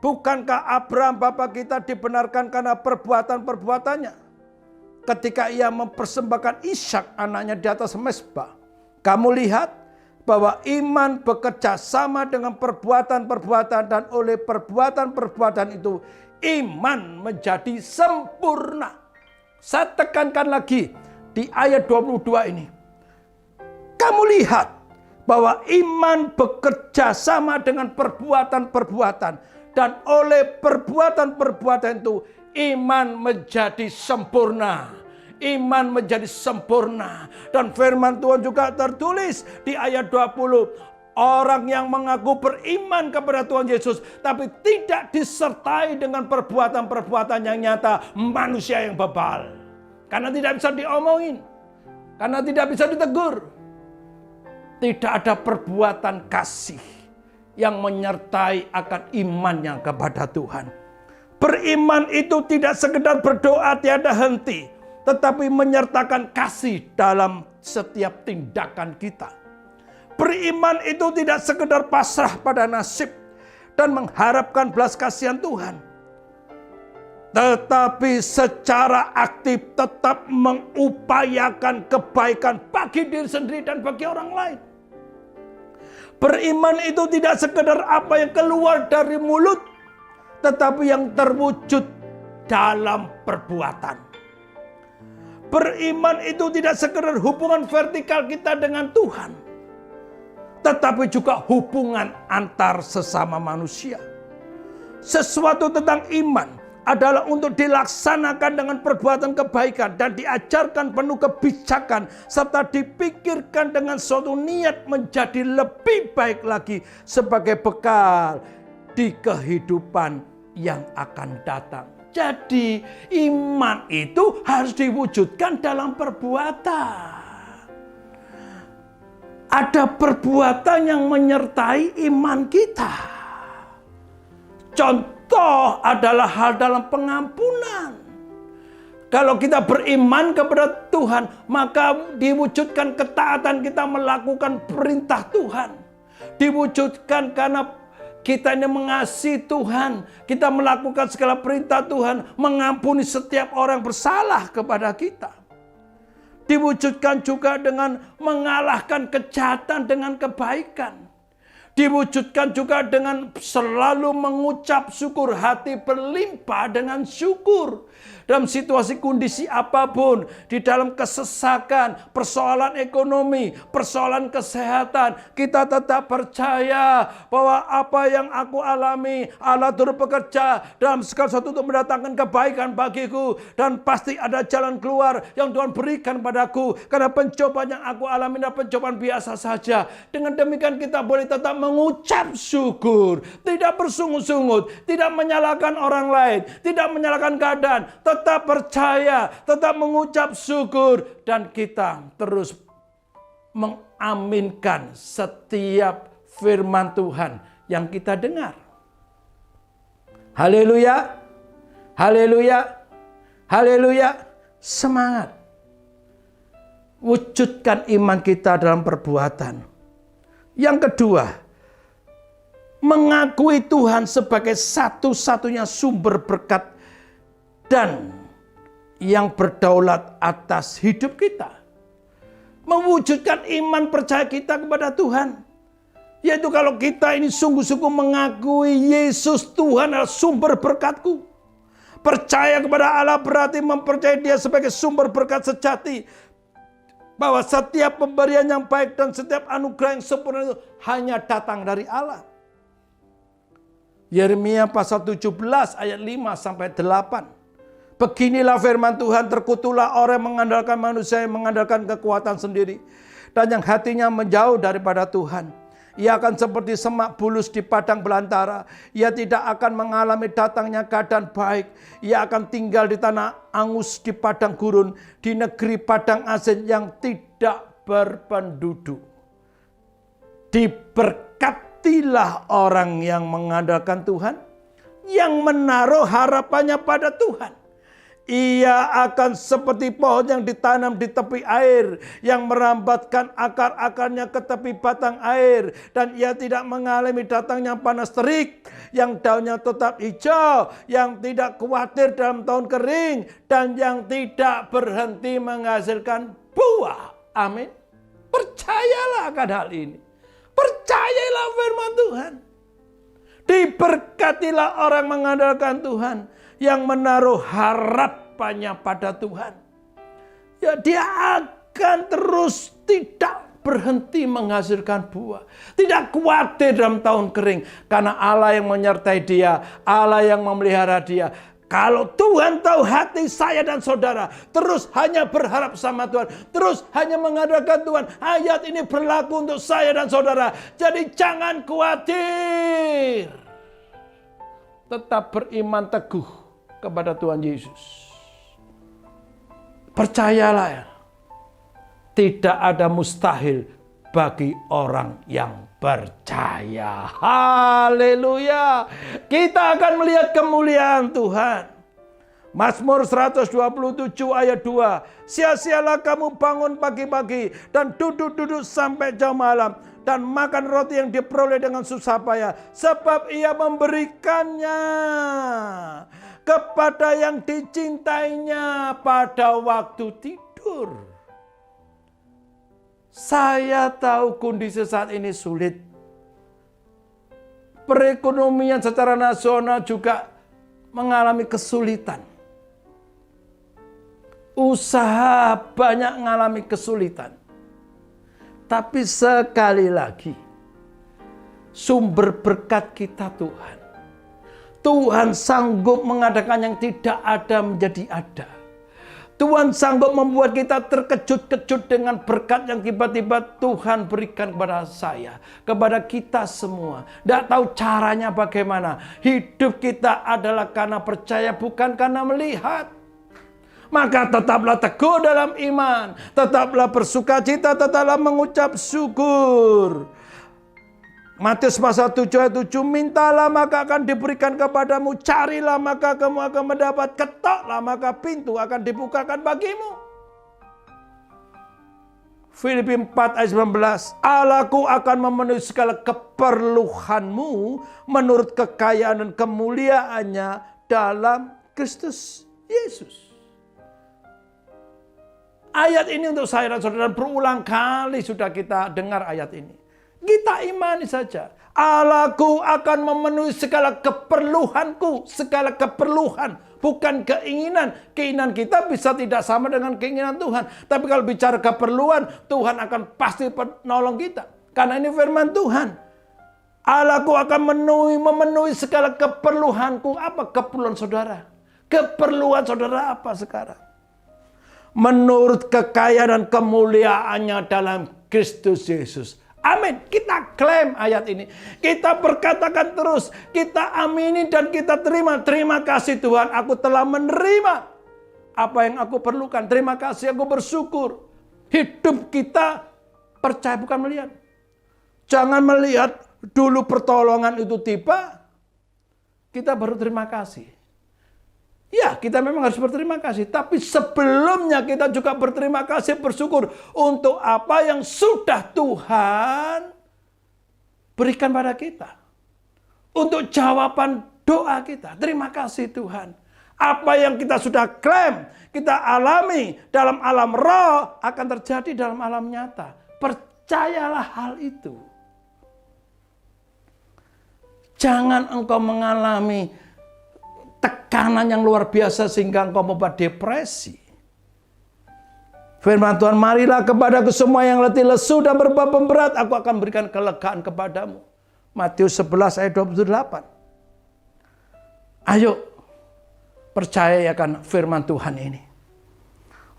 Speaker 3: Bukankah Abraham bapa kita dibenarkan karena perbuatan-perbuatannya? Ketika ia mempersembahkan Ishak anaknya di atas mezbah. Kamu lihat bahwa iman bekerja sama dengan perbuatan-perbuatan, dan oleh perbuatan-perbuatan itu iman menjadi sempurna. Saya tekankan lagi di ayat 22 ini. Kamu lihat bahwa iman bekerja sama dengan perbuatan-perbuatan, dan oleh perbuatan-perbuatan itu iman menjadi sempurna. Iman menjadi sempurna. Dan firman Tuhan juga tertulis di ayat 20. Orang yang mengaku beriman kepada Tuhan Yesus, tapi tidak disertai dengan perbuatan-perbuatan yang nyata, manusia yang bebal. Karena tidak bisa diomongin. Karena tidak bisa ditegur. Tidak ada perbuatan kasih yang menyertai akan imannya kepada Tuhan. Beriman itu tidak sekedar berdoa tiada henti, tetapi menyertakan kasih dalam setiap tindakan kita. Beriman itu tidak sekedar pasrah pada nasib dan mengharapkan belas kasihan Tuhan, tetapi secara aktif tetap mengupayakan kebaikan bagi diri sendiri dan bagi orang lain. Beriman itu tidak sekedar apa yang keluar dari mulut, tetapi yang terwujud dalam perbuatan. Beriman itu tidak sekedar hubungan vertikal kita dengan Tuhan, tetapi juga hubungan antar sesama manusia. Sesuatu tentang iman adalah untuk dilaksanakan dengan perbuatan kebaikan dan diajarkan penuh kebijakan serta dipikirkan dengan suatu niat menjadi lebih baik lagi sebagai bekal di kehidupan yang akan datang. Jadi iman itu harus diwujudkan dalam perbuatan. Ada perbuatan yang menyertai iman kita. Contoh adalah hal dalam pengampunan. Kalau kita beriman kepada Tuhan, maka diwujudkan ketaatan kita melakukan perintah Tuhan. Diwujudkan karena kita ini mengasihi Tuhan, kita melakukan segala perintah Tuhan, mengampuni setiap orang bersalah kepada kita. Diwujudkan juga dengan mengalahkan kejahatan dengan kebaikan. Diwujudkan juga dengan selalu mengucap syukur, hati berlimpah dengan syukur. Dalam situasi kondisi apapun, di dalam kesesakan, persoalan ekonomi, persoalan kesehatan, kita tetap percaya bahwa apa yang aku alami, Allah turut bekerja dalam segala sesuatu untuk mendatangkan kebaikan bagiku. Dan pasti ada jalan keluar yang Tuhan berikan padaku. Karena pencobaan yang aku alami adalah pencobaan biasa saja. Dengan demikian kita boleh tetap mengucap syukur, tidak bersungut-sungut, tidak menyalahkan orang lain, tidak menyalahkan keadaan, tetap percaya, tetap mengucap syukur, dan kita terus mengaminkan setiap firman Tuhan yang kita dengar. Haleluya, haleluya, haleluya, semangat. Wujudkan iman kita dalam perbuatan. Yang kedua, mengakui Tuhan sebagai satu-satunya sumber berkat dan yang berdaulat atas hidup kita. Mewujudkan iman percaya kita kepada Tuhan. Yaitu kalau kita ini sungguh-sungguh mengakui Yesus Tuhan adalah sumber berkatku. Percaya kepada Allah berarti mempercayai Dia sebagai sumber berkat sejati. Bahwa setiap pemberian yang baik dan setiap anugerah yang sempurna itu hanya datang dari Allah. Yeremia pasal 17 ayat 5 sampai 8. Beginilah firman Tuhan, terkutuklah orang yang mengandalkan manusia, yang mengandalkan kekuatan sendiri, dan yang hatinya menjauh daripada Tuhan. Ia akan seperti semak bulus di padang belantara. Ia tidak akan mengalami datangnya keadaan baik. Ia akan tinggal di tanah angus di padang gurun, di negeri padang asin yang tidak berpenduduk. Diberkatilah orang yang mengandalkan Tuhan, yang menaruh harapannya pada Tuhan. Ia akan seperti pohon yang ditanam di tepi air, yang merambatkan akar-akarnya ke tepi batang air, dan ia tidak mengalami datangnya panas terik, yang daunnya tetap hijau, yang tidak khawatir dalam tahun kering, dan yang tidak berhenti menghasilkan buah. Amin. Percayalah akan hal ini. Percayalah firman Tuhan. Diberkatilah orang mengandalkan Tuhan, yang menaruh harapannya pada Tuhan. Ya, dia akan terus tidak berhenti menghasilkan buah. Tidak khawatir dalam tahun kering. Karena Allah yang menyertai dia. Allah yang memelihara dia. Kalau Tuhan tahu hati saya dan saudara, terus hanya berharap sama Tuhan, terus hanya mengandalkan Tuhan, ayat ini berlaku untuk saya dan saudara. Jadi jangan khawatir. Tetap beriman teguh kepada Tuhan Yesus. Percayalah ya, tidak ada mustahil bagi orang yang percaya. Haleluya. Kita akan melihat kemuliaan Tuhan. Mazmur 127 ayat 2. Sia-sialah kamu bangun pagi-pagi dan duduk-duduk sampai jam malam, dan makan roti yang diperoleh dengan susah payah, sebab ia memberikannya kepada yang dicintainya pada waktu tidur. Saya tahu kondisi saat ini sulit. Perekonomian secara nasional juga mengalami kesulitan. usaha, banyak mengalami kesulitan. Tapi sekali lagi, sumber berkat kita Tuhan. Tuhan sanggup mengadakan yang tidak ada menjadi ada. Tuhan sanggup membuat kita terkejut-kejut dengan berkat yang tiba-tiba Tuhan berikan kepada saya, kepada kita semua. Tidak tahu caranya bagaimana. Hidup kita adalah karena percaya, bukan karena melihat. Maka tetaplah teguh dalam iman, tetaplah bersukacita, tetaplah mengucap syukur. Matius pasal 7 ayat 7, mintalah maka akan diberikan kepadamu, carilah maka kamu akan mendapat, ketoklah maka pintu akan dibukakan bagimu. Filipi 4 ayat 19, Allahku akan memenuhi segala keperluanmu menurut kekayaan dan kemuliaannya dalam Kristus Yesus. Ayat ini untuk saya dan saudara, berulang kali sudah kita dengar ayat ini. Kita imani saja. Allahku akan memenuhi segala keperluanku, segala keperluan, bukan keinginan. Keinginan kita bisa tidak sama dengan keinginan Tuhan. Tapi kalau bicara keperluan, Tuhan akan pasti menolong kita. Karena ini firman Tuhan. Allahku akan memenuhi segala keperluanku. Apa keperluan saudara? Keperluan saudara apa sekarang? Menurut kekayaan dan kemuliaannya dalam Kristus Yesus. Amin. Kita klaim ayat ini. Kita berkatakan terus. Kita amini dan kita terima. Terima kasih Tuhan, aku telah menerima apa yang aku perlukan. Terima kasih, aku bersyukur. Hidup kita percaya bukan melihat. Jangan melihat dulu pertolongan itu tiba, kita baru terima kasih. Ya, kita memang harus berterima kasih. Tapi sebelumnya kita juga berterima kasih, bersyukur untuk apa yang sudah Tuhan berikan pada kita. Untuk jawaban doa kita. Terima kasih Tuhan. Apa yang kita sudah klaim, kita alami dalam alam roh, akan terjadi dalam alam nyata. Percayalah hal itu. Jangan engkau mengalami tekanan yang luar biasa sehingga engkau membuat depresi. Firman Tuhan, marilah kepadaku semua yang letih lesu dan berbeban berat, aku akan berikan kelegaan kepadamu. Matius 11 ayat 28. Ayo, percayakan firman Tuhan ini.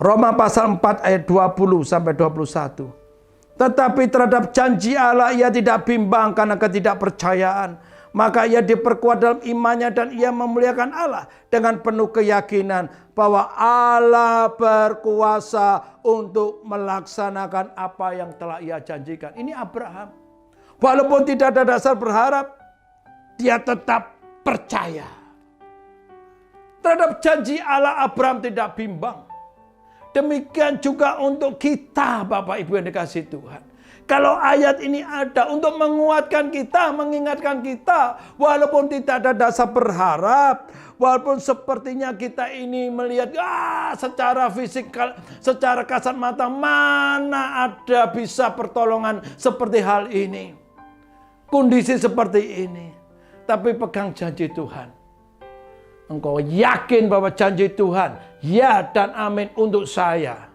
Speaker 3: Roma pasal 4 ayat 20 sampai 21. Tetapi terhadap janji Allah ia tidak bimbang karena ketidakpercayaan. Maka ia diperkuat dalam imannya dan ia memuliakan Allah dengan penuh keyakinan bahwa Allah berkuasa untuk melaksanakan apa yang telah ia janjikan. Ini Abraham. Walaupun tidak ada dasar berharap, dia tetap percaya. Terhadap janji Allah, Abraham tidak bimbang. Demikian juga untuk kita, Bapak Ibu yang dikasihi Tuhan. Kalau ayat ini ada untuk menguatkan kita, mengingatkan kita, walaupun tidak ada dasar berharap, walaupun sepertinya kita ini melihat secara fisik, secara kasat mata, mana ada bisa pertolongan seperti hal ini, kondisi seperti ini. Tapi pegang janji Tuhan. Engkau yakin bahwa janji Tuhan, ya dan amin untuk saya.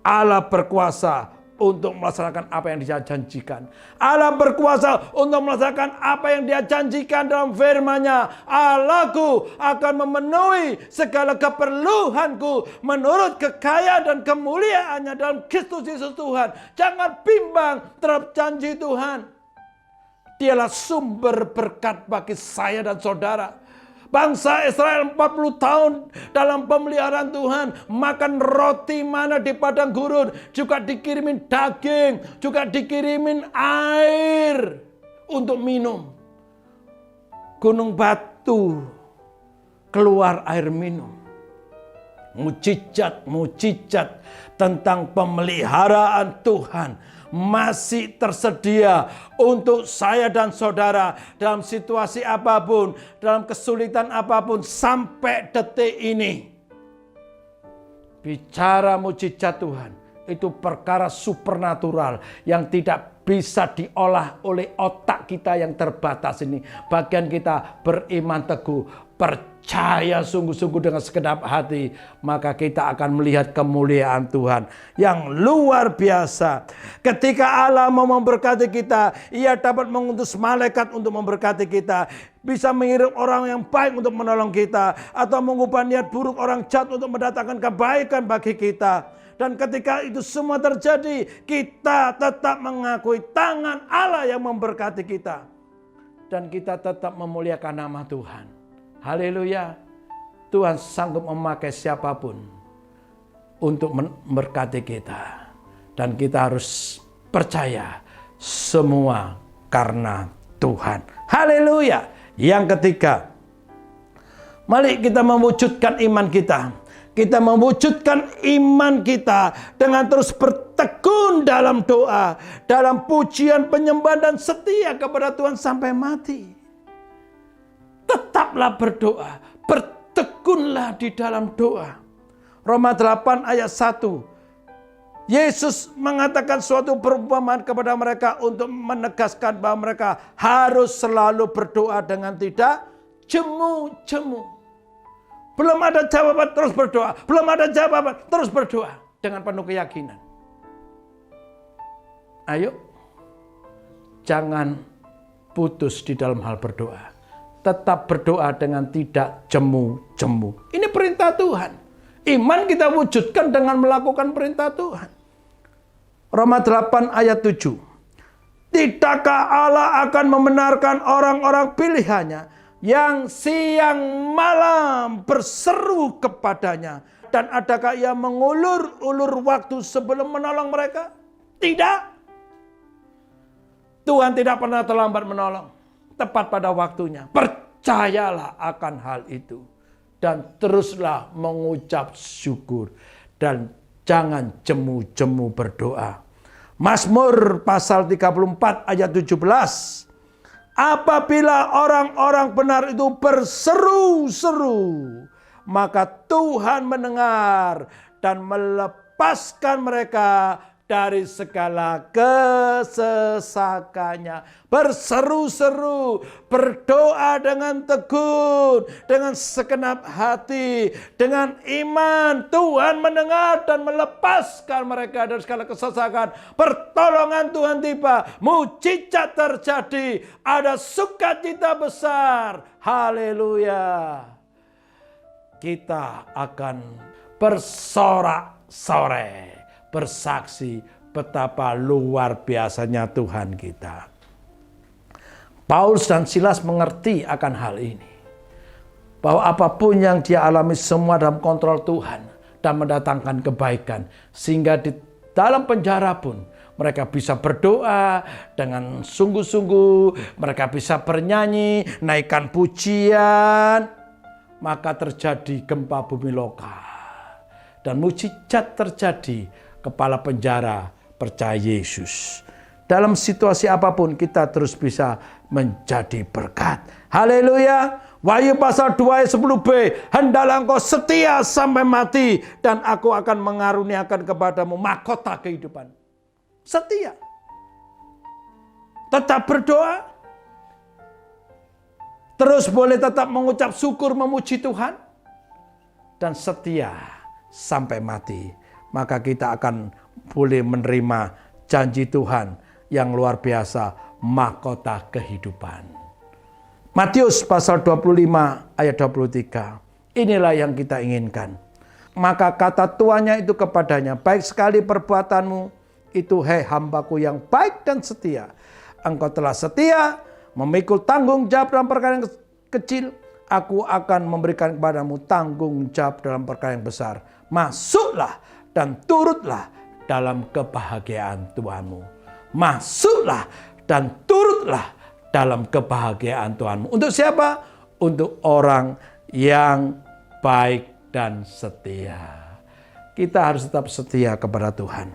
Speaker 3: Allah berkuasa untuk melaksanakan apa yang dia janjikan. Allah berkuasa untuk melaksanakan apa yang dia janjikan dalam firman-Nya. Allahku akan memenuhi segala keperluanku menurut kekayaan dan kemuliaannya dalam Kristus Yesus Tuhan. Jangan bimbang terhadap janji Tuhan. Dialah sumber berkat bagi saya dan saudara. Bangsa Israel 40 tahun dalam pemeliharaan Tuhan. Makan roti mana di padang gurun. Juga dikirimin daging. Juga dikirimin air untuk minum. Gunung batu keluar air minum. Mujizat tentang pemeliharaan Tuhan masih tersedia untuk saya dan saudara dalam situasi apapun, dalam kesulitan apapun sampai detik ini. Bicara mujizat Tuhan itu perkara supernatural yang tidak bisa diolah oleh otak kita yang terbatas ini. Bagian kita beriman teguh, percaya sungguh-sungguh dengan segenap hati, maka kita akan melihat kemuliaan Tuhan yang luar biasa. Ketika Allah mau memberkati kita, Ia dapat mengutus malaikat untuk memberkati kita, bisa mengirim orang yang baik untuk menolong kita, atau mengubah niat buruk orang jahat untuk mendatangkan kebaikan bagi kita. Dan ketika itu semua terjadi, kita tetap mengakui tangan Allah yang memberkati kita, dan kita tetap memuliakan nama Tuhan. Haleluya. Tuhan sanggup memakai siapapun untuk memberkati kita. Dan kita harus percaya semua karena Tuhan. Haleluya. Yang ketiga, mari kita mewujudkan iman kita. Kita mewujudkan iman kita dengan terus bertekun dalam doa, dalam pujian, penyembahan, dan setia kepada Tuhan sampai mati. Tetaplah berdoa, bertekunlah di dalam doa. Roma 8 ayat 1. Yesus mengatakan suatu perumpamaan kepada mereka untuk menegaskan bahwa mereka harus selalu berdoa dengan tidak jemu-jemu. Belum ada jawaban, terus berdoa. Belum ada jawaban, terus berdoa. Dengan penuh keyakinan. Ayo, jangan putus di dalam hal berdoa. Tetap berdoa dengan tidak jemu-jemu. Ini perintah Tuhan. Iman kita wujudkan dengan melakukan perintah Tuhan. Roma 8 ayat 7. Tidakkah Allah akan membenarkan orang-orang pilihannya yang siang malam berseru kepadanya? Dan adakah Ia mengulur-ulur waktu sebelum menolong mereka? Tidak. Tuhan tidak pernah terlambat menolong. Tepat pada waktunya. Percayalah akan hal itu. Dan teruslah mengucap syukur. Dan jangan jemu-jemu berdoa. Mazmur pasal 34 ayat 17. Apabila orang-orang benar itu berseru-seru, maka Tuhan mendengar dan melepaskan mereka dari segala kesesakannya. Berseru-seru, berdoa dengan tekun, dengan segenap hati, dengan iman. Tuhan mendengar dan melepaskan mereka dari segala kesesakan. Pertolongan Tuhan tiba, mujizat terjadi, ada sukacita besar. Haleluya. Kita akan bersorak-sorai, bersaksi betapa luar biasanya Tuhan kita. Paulus dan Silas mengerti akan hal ini. Bahwa apapun yang dia alami semua dalam kontrol Tuhan dan mendatangkan kebaikan. Sehingga di dalam penjara pun mereka bisa berdoa dengan sungguh-sungguh. Mereka bisa bernyanyi, naikkan pujian. Maka terjadi gempa bumi lokal. Dan mujizat terjadi. Kepala penjara percaya Yesus. Dalam situasi apapun kita terus bisa menjadi berkat. Haleluya. Wahyu pasal 2 ayat 10b. Hendaklah engkau setia sampai mati, dan aku akan mengaruniakan kepadamu mahkota kehidupan. Setia. Tetap berdoa. Terus boleh tetap mengucap syukur, memuji Tuhan. Dan setia sampai mati. Maka kita akan boleh menerima janji Tuhan yang luar biasa, mahkota kehidupan. Matius pasal 25 ayat 23. Inilah yang kita inginkan. Maka kata tuannya itu kepadanya, baik sekali perbuatanmu itu, hei hambaku yang baik dan setia. Engkau telah setia memikul tanggung jawab dalam perkara yang kecil, aku akan memberikan kepadamu tanggung jawab dalam perkara yang besar. Masuklah dan turutlah dalam kebahagiaan Tuhanmu. Masuklah dan turutlah dalam kebahagiaan Tuhanmu. Untuk siapa? Untuk orang yang baik dan setia. Kita harus tetap setia kepada Tuhan.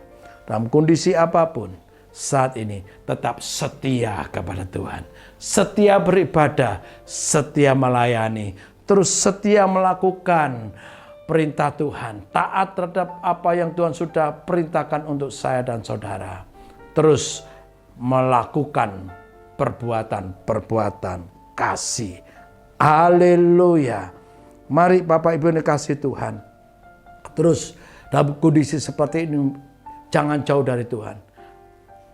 Speaker 3: Dalam kondisi apapun saat ini, tetap setia kepada Tuhan. Setia beribadah, setia melayani, terus setia melakukan perintah Tuhan, taat terhadap apa yang Tuhan sudah perintahkan untuk saya dan saudara. Terus melakukan perbuatan-perbuatan kasih Haleluya. Mari Bapak Ibu yang dikasihi Tuhan. Terus dalam kondisi seperti ini, jangan jauh dari Tuhan.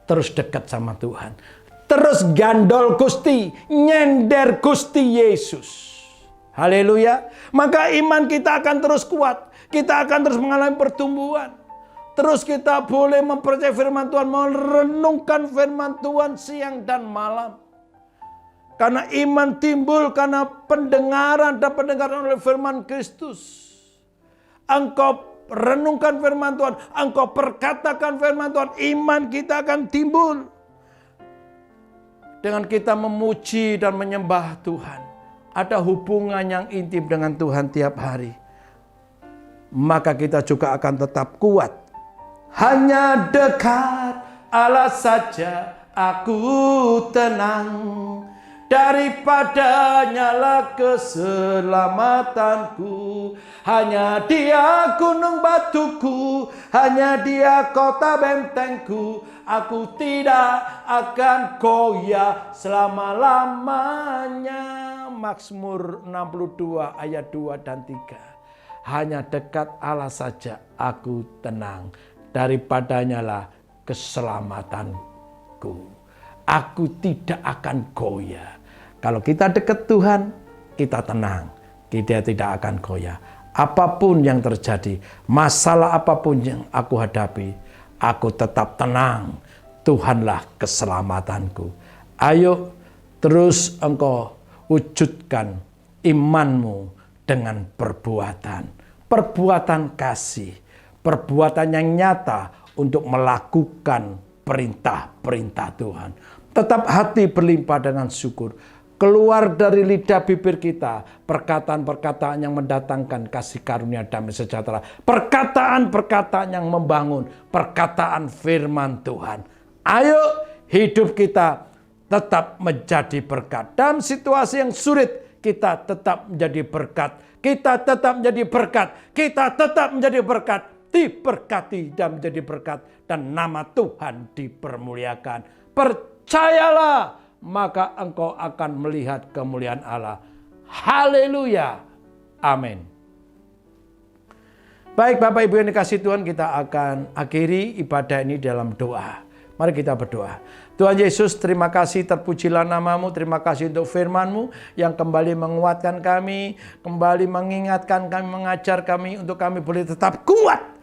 Speaker 3: Terus dekat sama Tuhan. Terus gandol Gusti, nyender Gusti Yesus. Haleluya. Maka iman kita akan terus kuat. Kita akan terus mengalami pertumbuhan. Terus kita boleh mempercayai firman Tuhan, merenungkan firman Tuhan siang dan malam. Karena iman timbul karena pendengaran dan pendengaran oleh firman Kristus. Engkau renungkan firman Tuhan, engkau perkatakan firman Tuhan, iman kita akan timbul. Dengan kita memuji dan menyembah Tuhan, ada hubungan yang intim dengan Tuhan tiap hari. Maka kita juga akan tetap kuat. Hanya dekat Allah saja aku tenang. Daripadanya lah keselamatanku. Hanya Dia gunung batuku, hanya Dia kota bentengku. Aku tidak akan goyah selama-lamanya. Mazmur 62 ayat 2 dan 3. Hanya dekat Allah saja aku tenang. Daripadanya lah keselamatanku. Aku tidak akan goyah. Kalau kita dekat Tuhan, kita tenang. Kita tidak akan goyah. Apapun yang terjadi, masalah apapun yang aku hadapi, aku tetap tenang. Tuhanlah keselamatanku. Ayo terus engkau wujudkan imanmu dengan perbuatan. Perbuatan kasih. Perbuatan yang nyata untuk melakukan perintah-perintah Tuhan. Tetap hati berlimpah dengan syukur. Keluar dari lidah bibir kita perkataan-perkataan yang mendatangkan kasih karunia damai sejahtera. Perkataan-perkataan yang membangun. Perkataan firman Tuhan. Ayo hidup kita tetap menjadi berkat. Dalam situasi yang sulit kita tetap menjadi berkat. Kita tetap menjadi berkat. Kita tetap menjadi berkat. Diberkati dan menjadi berkat. Dan nama Tuhan dipermuliakan. Percayalah, maka engkau akan melihat kemuliaan Allah. Haleluya. Amin. Baik Bapak Ibu yang dikasihi Tuhan, kita akan akhiri ibadah ini dalam doa. Mari kita berdoa. Tuhan Yesus, terima kasih, terpujilah namamu. Terima kasih untuk firman-Mu yang kembali menguatkan kami, kembali mengingatkan kami, mengajar kami untuk kami boleh tetap kuat,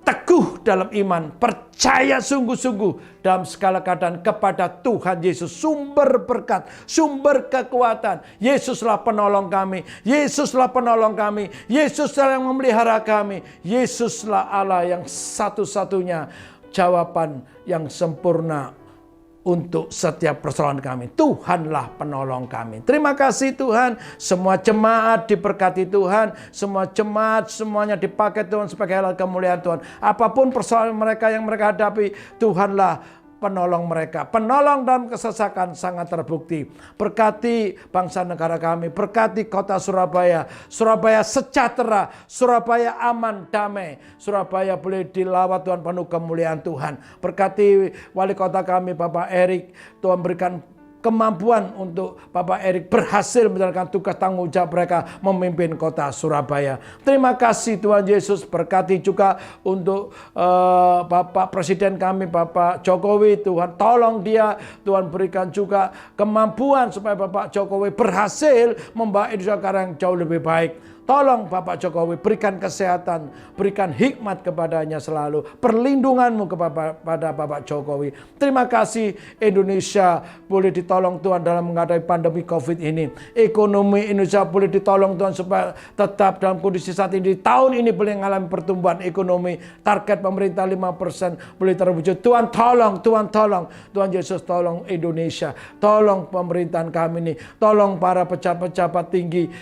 Speaker 3: teguh dalam iman, percaya sungguh-sungguh dalam segala keadaan kepada Tuhan Yesus, sumber berkat, sumber kekuatan. Yesuslah penolong kami, Yesuslah penolong kami, Yesuslah yang memelihara kami, Yesuslah Allah yang satu-satunya jawaban yang sempurna untuk setiap persoalan kami. Tuhanlah penolong kami. Terima kasih Tuhan. Semua jemaat diberkati Tuhan. Semua jemaat semuanya dipakai Tuhan sebagai alat kemuliaan Tuhan. Apapun persoalan mereka yang mereka hadapi, Tuhanlah penolong mereka. Penolong dalam kesesakan sangat terbukti. Berkati bangsa negara kami. Berkati kota Surabaya. Surabaya sejahtera. Surabaya aman, damai. Surabaya boleh dilawat Tuhan penuh kemuliaan Tuhan. Berkati wali kota kami Bapak Erik. Tuhan berikan kemampuan untuk Bapak Erik berhasil menjalankan tugas tanggung jawab mereka memimpin kota Surabaya. Terima kasih Tuhan Yesus. Berkati juga untuk Bapak Presiden kami Bapak Jokowi. Tuhan tolong dia. Tuhan berikan juga kemampuan supaya Bapak Jokowi berhasil membawa Indonesia ke arah yang jauh lebih baik. Tolong Bapak Jokowi berikan kesehatan, berikan hikmat kepadanya selalu. Perlindunganmu kepada Bapak Jokowi. Terima kasih Indonesia boleh ditolong Tuhan dalam menghadapi pandemi COVID ini. Ekonomi Indonesia boleh ditolong Tuhan supaya tetap dalam kondisi saat ini. Tahun ini boleh mengalami pertumbuhan ekonomi. Target pemerintah 5% boleh terwujud. Tuhan tolong, Tuhan tolong. Tuhan Yesus tolong Indonesia. Tolong pemerintahan kami ini. Tolong para pejabat-pejabat tinggi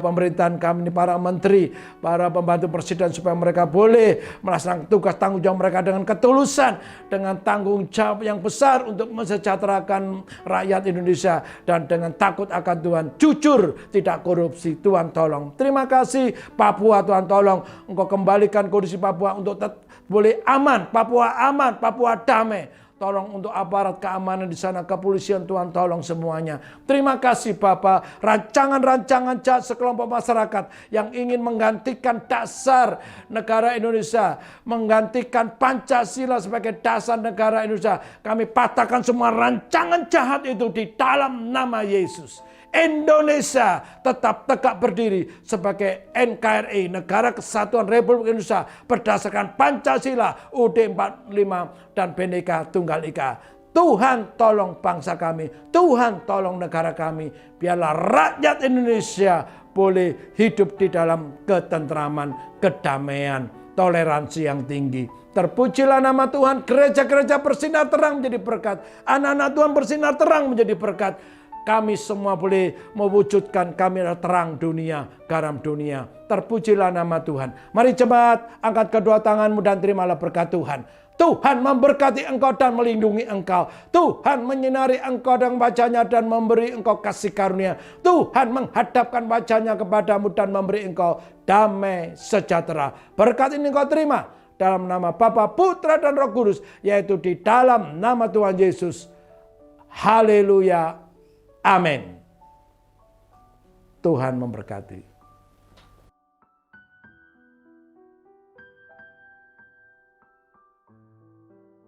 Speaker 3: pemerintahan kami ini, para menteri, para pembantu presiden supaya mereka boleh melaksanakan tugas tanggung jawab mereka dengan ketulusan, dengan tanggung jawab yang besar untuk mensejahterakan rakyat Indonesia dan dengan takut akan Tuhan, jujur, tidak korupsi. Tuhan tolong. Terima kasih Papua, Tuhan tolong Engkau kembalikan kondisi Papua untuk boleh aman, Papua damai. tolong untuk aparat keamanan di sana, kepolisian, Tuhan tolong semuanya. Terima kasih Bapa, rancangan-rancangan jahat sekelompok masyarakat yang ingin menggantikan dasar negara Indonesia, menggantikan Pancasila sebagai dasar negara Indonesia. Kami patahkan semua rancangan jahat itu di dalam nama Yesus. Indonesia tetap tegak berdiri sebagai NKRI, Negara Kesatuan Republik Indonesia, berdasarkan Pancasila, UUD 45 dan Bhinneka Tunggal Ika. Tuhan tolong bangsa kami, Tuhan tolong negara kami, biarlah rakyat Indonesia boleh hidup di dalam ketentraman, kedamaian, toleransi yang tinggi. Terpujilah nama Tuhan, gereja-gereja bersinar terang menjadi berkat, anak-anak Tuhan bersinar terang menjadi berkat. Kami semua boleh mewujudkan kami adalah terang dunia, garam dunia. Terpujilah nama Tuhan. Mari jemaat, angkat kedua tanganmu dan terimalah berkat Tuhan. Tuhan memberkati engkau dan melindungi engkau. Tuhan menyinari engkau dengan wajahnya dan memberi engkau kasih karunia. Tuhan menghadapkan wajahnya kepadamu dan memberi engkau damai sejahtera. Berkat ini engkau terima dalam nama Bapa, Putra dan Roh Kudus, yaitu di dalam nama Tuhan Yesus. Haleluya. Amin. Tuhan memberkati.